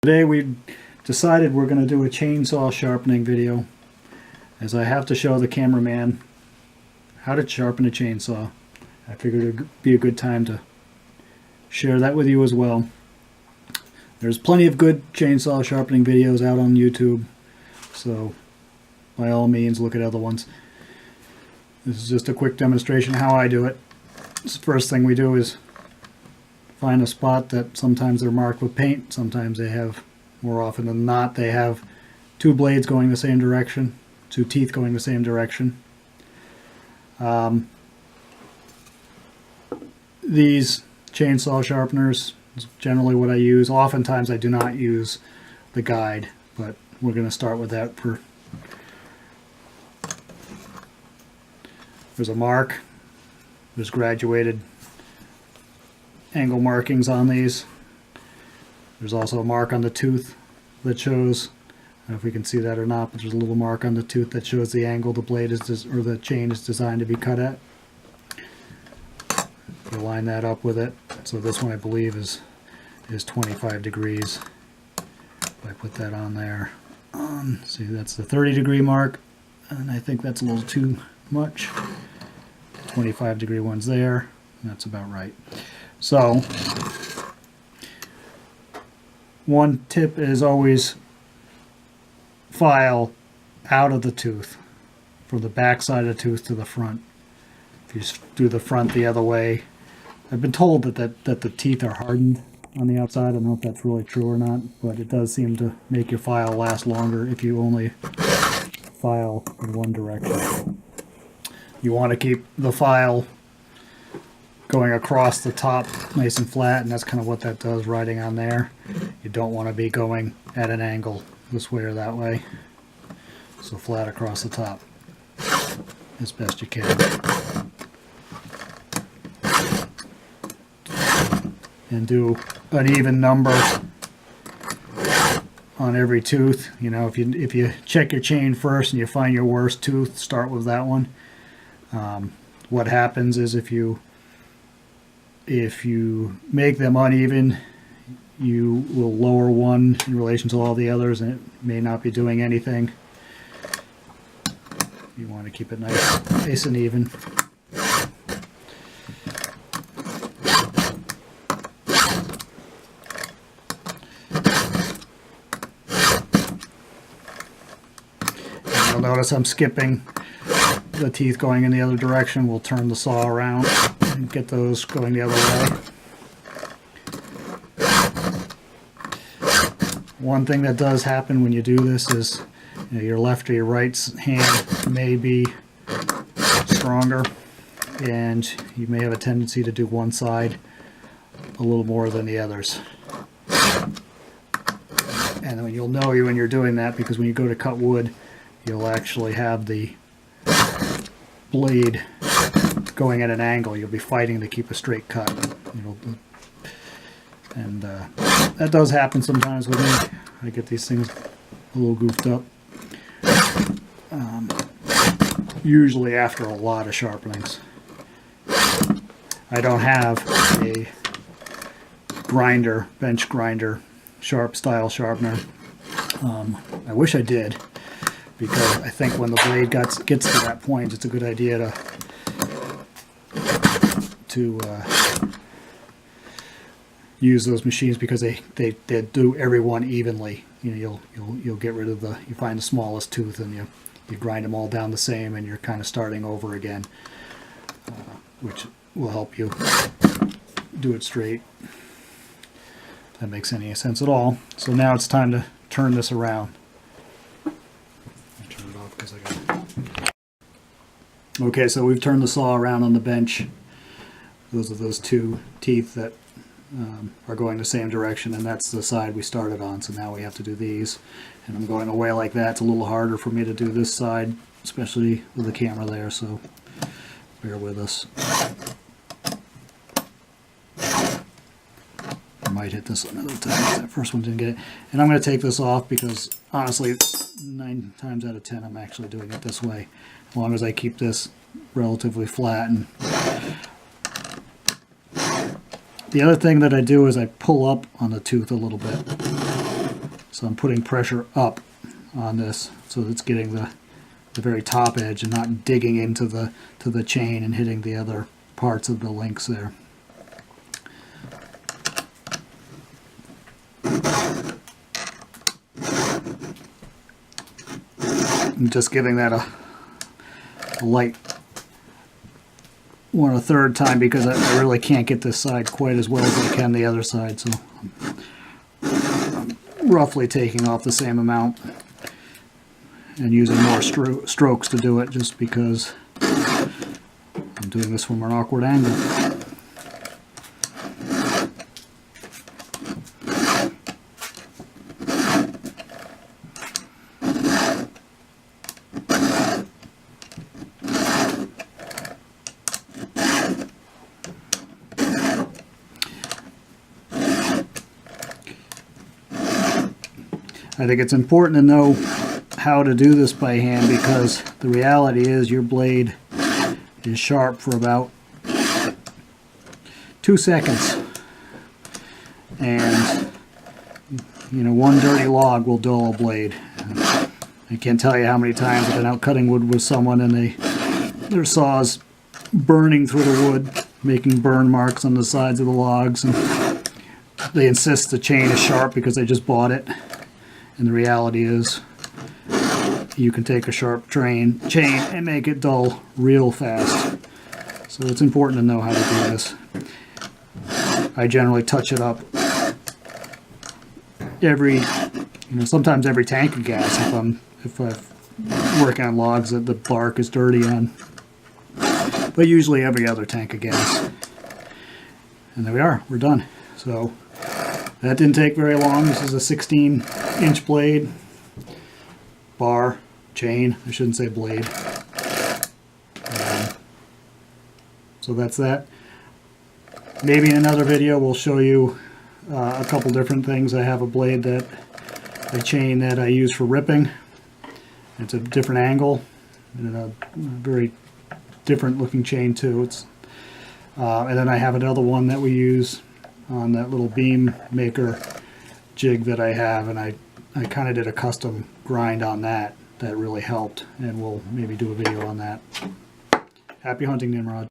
Today we decided we're going to do a chainsaw sharpening video, as I have to show the cameraman how to sharpen a chainsaw. I figured it would be a good time to share that with you as well. There's plenty of good chainsaw sharpening videos out on YouTube, so by all means look at other ones. This is just a quick demonstration how I do it. The first thing we do is find a spot that sometimes they're marked with paint, sometimes they have, more often than not, they have two blades going the same direction, two teeth going the same direction. These chainsaw sharpeners is generally what I use. Oftentimes I do not use the guide, but we're going to start with that. There's a mark, there's graduated angle markings on these. There's also a mark on the tooth that shows, I don't know if we can see that or not, but there's a little mark on the tooth that shows the angle the blade is, or the chain is designed to be cut at. You line that up with it. So this one I believe is 25 degrees. If I put that on there, see, that's the 30-degree mark, and I think that's a little too much. 25-degree one's there. That's about right. So, one tip is always file out of the tooth, from the back side of the tooth to the front. If you do the front the other way, I've been told that the teeth are hardened on the outside. I don't know if that's really true or not, but it does seem to make your file last longer if you only file in one direction. You want to keep the file going across the top nice and flat, and that's kind of what that does, riding on there. You don't want to be going at an angle this way or that way. So flat across the top as best you can. And do an even number on every tooth. You know, if you check your chain first and you find your worst tooth, start with that one. What happens is if you make them uneven, you will lower one in relation to all the others, and it may not be doing anything. You want to keep it nice and even. And you'll notice I'm skipping the teeth going in the other direction. We'll turn the saw around and get those going the other way. One thing that does happen when you do this is, you know, your left or your right hand may be stronger, and you may have a tendency to do one side a little more than the others. And then you'll know when you're doing that, because when you go to cut wood, you'll actually have the blade going at an angle. You'll be fighting to keep a straight cut. And that does happen sometimes with me. I get these things a little goofed up. Usually after a lot of sharpenings. I don't have a grinder, bench grinder, sharp style sharpener. I wish I did, because I think when the blade gets to that point, it's a good idea to use those machines, because they do everyone evenly. You know, you'll get rid of you find the smallest tooth and you grind them all down the same, and you're kind of starting over again, which will help you do it straight. If that makes any sense at all. So now it's time to turn this around. Turn it off because I got. Okay, so we've turned the saw around on the bench. Those are those two teeth that are going the same direction, and that's the side we started on. So now we have to do these, and I'm going away like that. It's a little harder for me to do this side, especially with the camera there, so bear with us. I might hit this another time. That first one didn't get it. And I'm going to take this off because, honestly, 9 times out of 10 I'm actually doing it this way, as long as I keep this relatively flat. And the other thing that I do is I pull up on the tooth a little bit. So I'm putting pressure up on this so that it's getting the very top edge and not digging into the chain and hitting the other parts of the links there. I'm just giving that a light 1/3 time because I really can't get this side quite as well as I can the other side, so I'm roughly taking off the same amount and using more strokes to do it just because I'm doing this from an awkward angle. I think it's important to know how to do this by hand because the reality is your blade is sharp for about 2 seconds, and one dirty log will dull a blade. I can't tell you how many times I've been out cutting wood with someone and their saw's burning through the wood, making burn marks on the sides of the logs, and they insist the chain is sharp because they just bought it. And the reality is you can take a sharp chain and make it dull real fast. So it's important to know how to do this. I generally touch it up sometimes every tank of gas if I'm working on logs that the bark is dirty on. But usually every other tank of gas. And there we are, we're done. So that didn't take very long. This is a 16-inch blade, bar, chain, I shouldn't say blade. So that's that. Maybe in another video we'll show you a couple different things. I have a blade a chain that I use for ripping. It's a different angle and a very different looking chain too. And then I have another one that we use on that little beam maker jig that I have, and I kind of did a custom grind on that really helped, and we'll maybe do a video on that. Happy hunting, Nimrod.